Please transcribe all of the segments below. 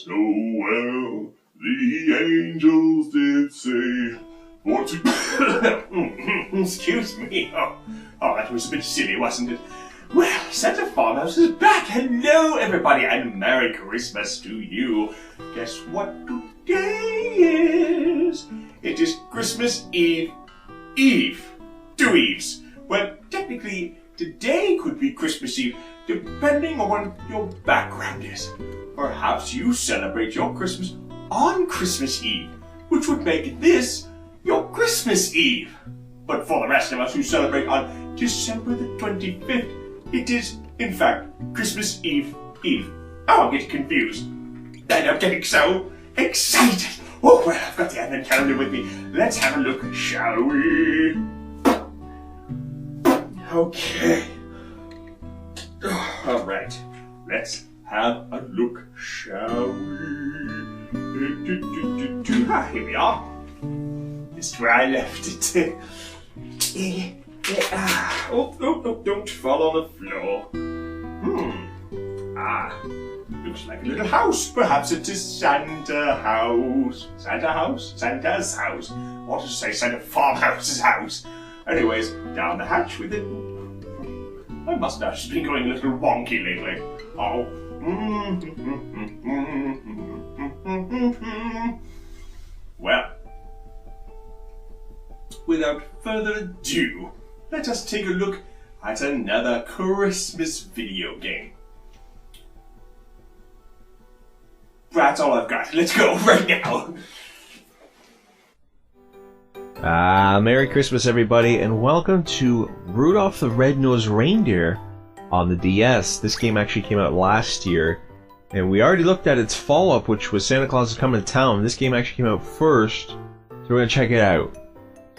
well, the angels did say, what to... Excuse me. Oh, that was a bit silly, wasn't it? Well, Santa Farmhouse is back. Hello, everybody, and Merry Christmas to you. Guess what today is? It is Christmas Eve. Eve. 2 Eves. Well, technically, today could be Christmas Eve, depending on what your background is. Perhaps you celebrate your Christmas on Christmas Eve, which would make this your Christmas Eve. But for the rest of us who celebrate on December the 25th, it is, in fact, Christmas Eve Eve. Oh, I'm getting confused. And I'm getting so excited. Oh, well, I've got the advent calendar with me. Let's have a look, shall we? Okay. All right. Let's have a look, shall we? Here we are. Just where I left it. Oh, don't fall on the floor. Looks like a little house. Perhaps it is Santa House. Santa House? Santa's house. Or to say Santa Farmhouse's house. Anyways, down the hatch with it. My mustache has been going a little wonky lately. Oh. Well, without further ado, let us take a look at another Christmas video game. That's all I've got. Let's go right now. Merry Christmas, everybody, and welcome to Rudolph the Red-Nosed Reindeer on the DS. This game actually came out last year, and we already looked at its follow-up, which was Santa Claus is Coming to Town. This game actually came out first, so we're going to check it out.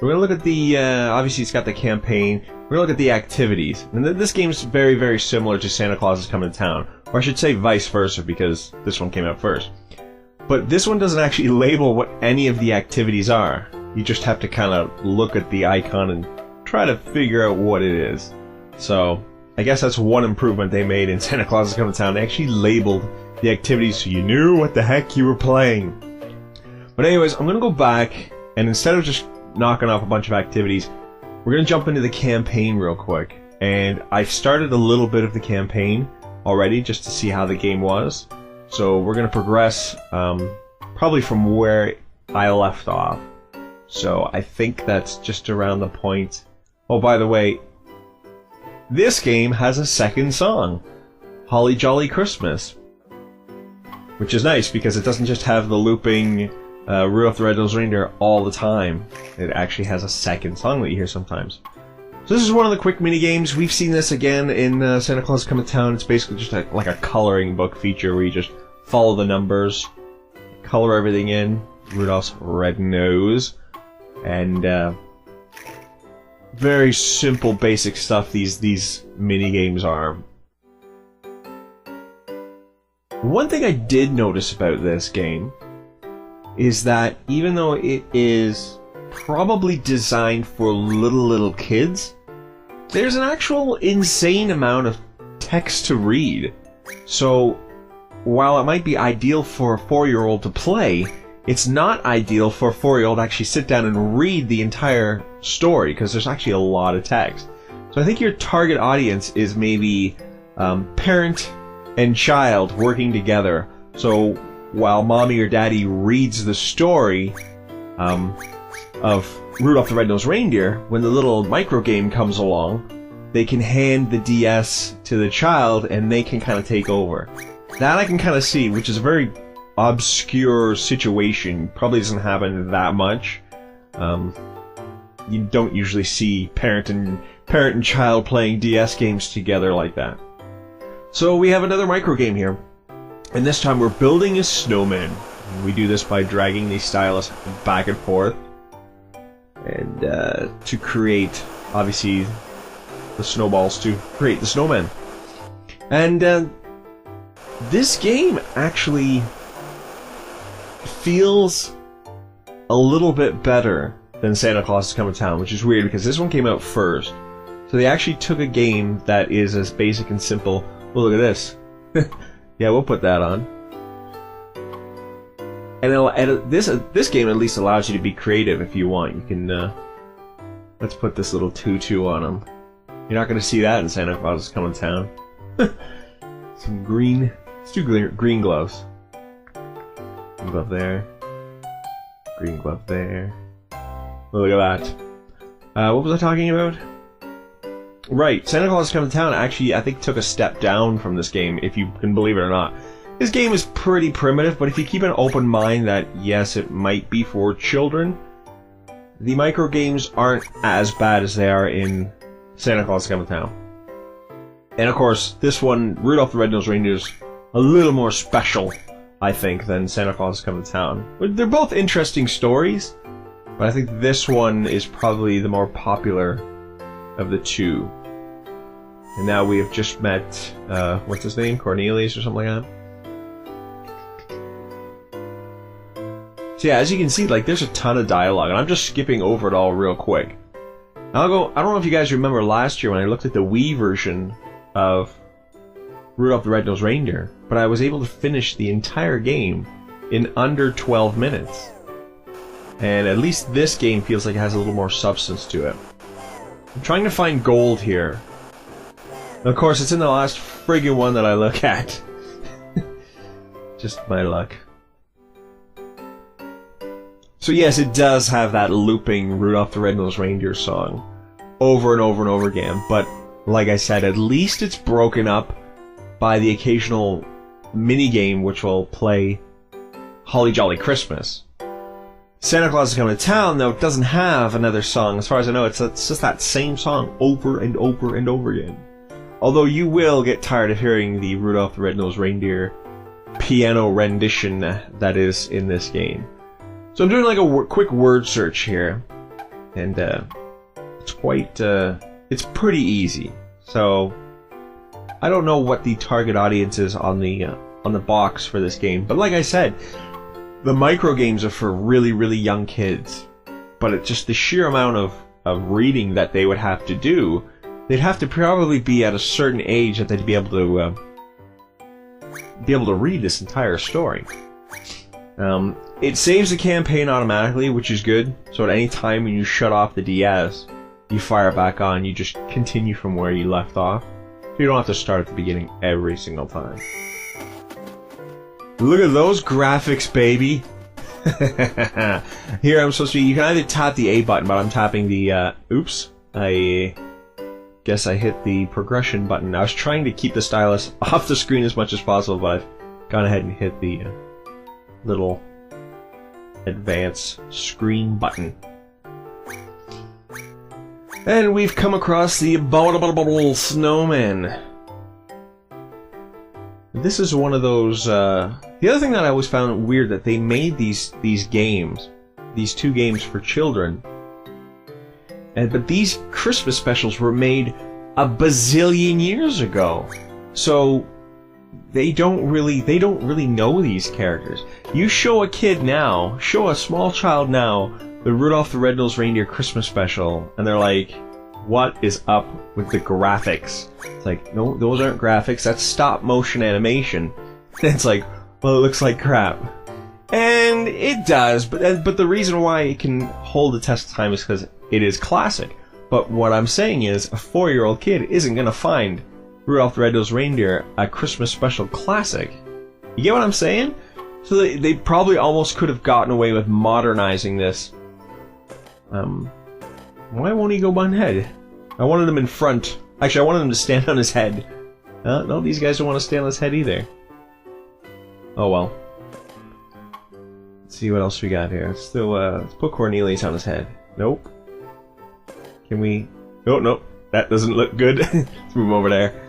We're going to look at the, obviously it's got the campaign, we're going to look at the activities. And this game's very, very similar to Santa Claus is Coming to Town. Or I should say vice versa, because this one came out first. But this one doesn't actually label what any of the activities are. You just have to kind of look at the icon and try to figure out what it is. So, I guess that's one improvement they made in Santa Claus is Coming to Town. They actually labeled the activities so you knew what the heck you were playing. But anyways, I'm going to go back, and instead of just knocking off a bunch of activities, we're going to jump into the campaign real quick. And I've started a little bit of the campaign already just to see how the game was. So we're going to progress probably from where I left off. So I think that's just around the point. Oh, by the way, this game has a second song, Holly Jolly Christmas, which is nice because it doesn't just have the looping Rudolph the Red-Nosed Reindeer all the time. It actually has a second song that you hear sometimes. So this is one of the quick mini games. We've seen this again in Santa Claus is Coming to Town. It's basically just like a coloring book feature where you just follow the numbers, color everything in, Rudolph's red nose, and very simple, basic stuff these mini games are. One thing I did notice about this game is that even though it is probably designed for little kids, there's an actual insane amount of text to read. So while it might be ideal for a 4-year-old to play, it's not ideal for a 4-year-old to actually sit down and read the entire story, because there's actually a lot of text. So I think your target audience is maybe parent and child working together. So while mommy or daddy reads the story of Rudolph the Red-Nosed Reindeer, when the little micro game comes along, they can hand the DS to the child and they can kind of take over. That I can kind of see, which is a very obscure situation. Probably doesn't happen that much. You don't usually see parent and child playing DS games together like that. So we have another micro game here, and this time we're building a snowman. We do this by dragging the stylus back and forth, and to create, obviously, the snowballs to create the snowman. And this game actually feels a little bit better than Santa Claus is Coming to Town, which is weird because this one came out first. So they actually took a game that is as basic and simple. Well, look at this. Yeah, we'll put that on. And this game at least allows you to be creative if you want. You can, let's put this little tutu on him. You're not going to see that in Santa Claus is Coming to Town. Some green, let's do green gloves. Green glove there. Green glove there. Look at that. What was I talking about? Right, Santa Claus is Coming to Town actually, I think, took a step down from this game, if you can believe it or not. This game is pretty primitive, but if you keep an open mind that, yes, it might be for children, the micro games aren't as bad as they are in Santa Claus is Coming to Town. And of course, this one, Rudolph the Red-Nosed Reindeer, is a little more special, I think, than Santa Claus is Coming to Town. But they're both interesting stories, but I think this one is probably the more popular of the two. And now we have just met, what's his name? Cornelius or something like that? So yeah, as you can see, like, there's a ton of dialogue, and I'm just skipping over it all real quick. I don't know if you guys remember last year when I looked at the Wii version of Rudolph the Red-Nosed Reindeer, but I was able to finish the entire game in under 12 minutes. And at least this game feels like it has a little more substance to it. I'm trying to find gold here. And of course, it's in the last friggin' one that I look at. Just my luck. So yes, it does have that looping Rudolph the Red-Nosed Reindeer song over and over and over again, but like I said, at least it's broken up by the occasional mini-game which will play Holly Jolly Christmas. Santa Claus is Coming to Town, though, doesn't have another song. As far as I know, it's just that same song over and over and over again. Although you will get tired of hearing the Rudolph the Red-Nosed Reindeer piano rendition that is in this game. So I'm doing like a quick word search here, and it's quite, it's pretty easy. So I don't know what the target audience is on the box for this game, but like I said, the micro games are for really, really young kids. But it's just the sheer amount of reading that they would have to do, they'd have to probably be at a certain age that they'd be able to read this entire story. It saves the campaign automatically, which is good. So at any time when you shut off the DS, you fire it back on, you just continue from where you left off. So you don't have to start at the beginning every single time. Look at those graphics, baby! Here I'm supposed to be, you can either tap the A button, but I'm tapping the, oops. I guess I hit the progression button. I was trying to keep the stylus off the screen as much as possible, but I've gone ahead and hit the little advance screen button. And we've come across the abominable snowman. This is one of those, the other thing that I always found weird, that they made these games, these two games for children, but these Christmas specials were made a bazillion years ago. So they don't really know these characters. You show a kid now, show a small child now, the Rudolph the Red-Nosed Reindeer Christmas special, and they're like, what is up with the graphics? It's like, no, those aren't graphics, that's stop motion animation. And it's like, well, it looks like crap. And it does, but the reason why it can hold the test of time is because it is classic. But what I'm saying is, a 4-year-old kid isn't gonna find Rudolph the Red-Nosed Reindeer a Christmas special classic. You get what I'm saying? So they probably almost could have gotten away with modernizing this. Why won't he go on head? I wanted him in front. Actually, I wanted him to stand on his head. No, these guys don't want to stand on his head either. Oh well. Let's see what else we got here. Let's put Cornelius on his head. Nope. Can we... Oh, nope. That doesn't look good. Let's move over there.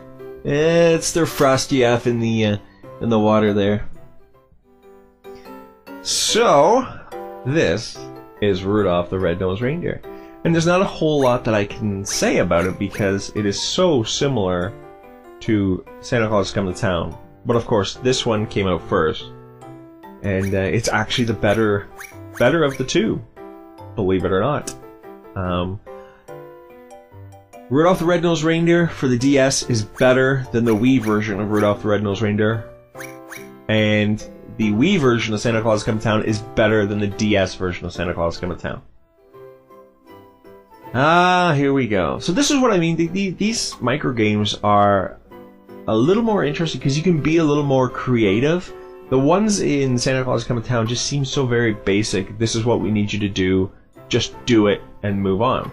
It's their Frosty F in the water there. So, this is Rudolph the Red-Nosed Reindeer. And there's not a whole lot that I can say about it because it is so similar to Santa Claus is Coming to Town. But of course, this one came out first. And it's actually the better of the two, believe it or not. Rudolph the Red-Nosed Reindeer for the DS is better than the Wii version of Rudolph the Red-Nosed Reindeer. And the Wii version of Santa Claus Come to Town is better than the DS version of Santa Claus Come to Town. Ah, here we go. So this is what I mean. These micro games are a little more interesting because you can be a little more creative. The ones in Santa Claus Come to Town just seem so very basic. This is what we need you to do. Just do it and move on.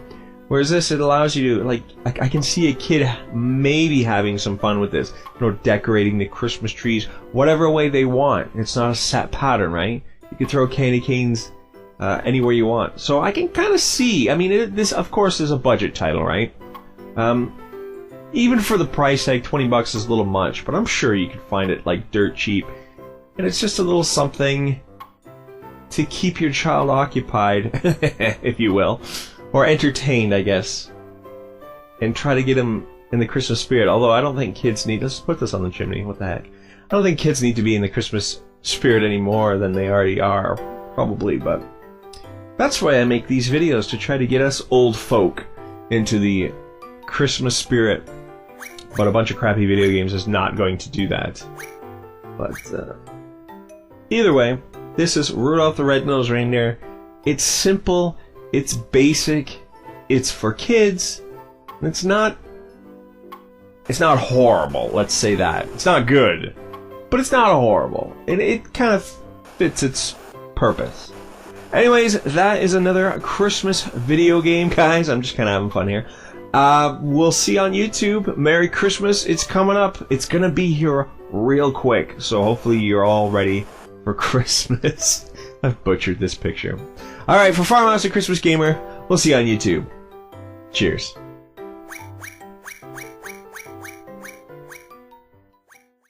Whereas this, it allows you to, like, I can see a kid maybe having some fun with this. You know, decorating the Christmas trees whatever way they want. It's not a set pattern, right? You can throw candy canes anywhere you want. So I can kind of see, I mean, this, of course, is a budget title, right? Even for the price tag, $20 is a little much, but I'm sure you can find it, like, dirt cheap. And it's just a little something to keep your child occupied, if you will. Or entertained, I guess. And try to get them in the Christmas spirit. Although I don't think kids need... Let's put this on the chimney. What the heck? I don't think kids need to be in the Christmas spirit any more than they already are. Probably, but... That's why I make these videos, to try to get us old folk into the Christmas spirit. But a bunch of crappy video games is not going to do that. But, either way, this is Rudolph the Red-Nosed Reindeer. It's simple, it's basic, it's for kids, and it's not horrible, let's say that. It's not good, but it's not horrible. It kind of fits its purpose. Anyways, that is another Christmas video game, guys. I'm just kind of having fun here. We'll see you on YouTube. Merry Christmas. It's coming up. It's going to be here real quick. So hopefully you're all ready for Christmas. I've butchered this picture. Alright, for Farmhouse and Christmas Gamer, we'll see you on YouTube. Cheers.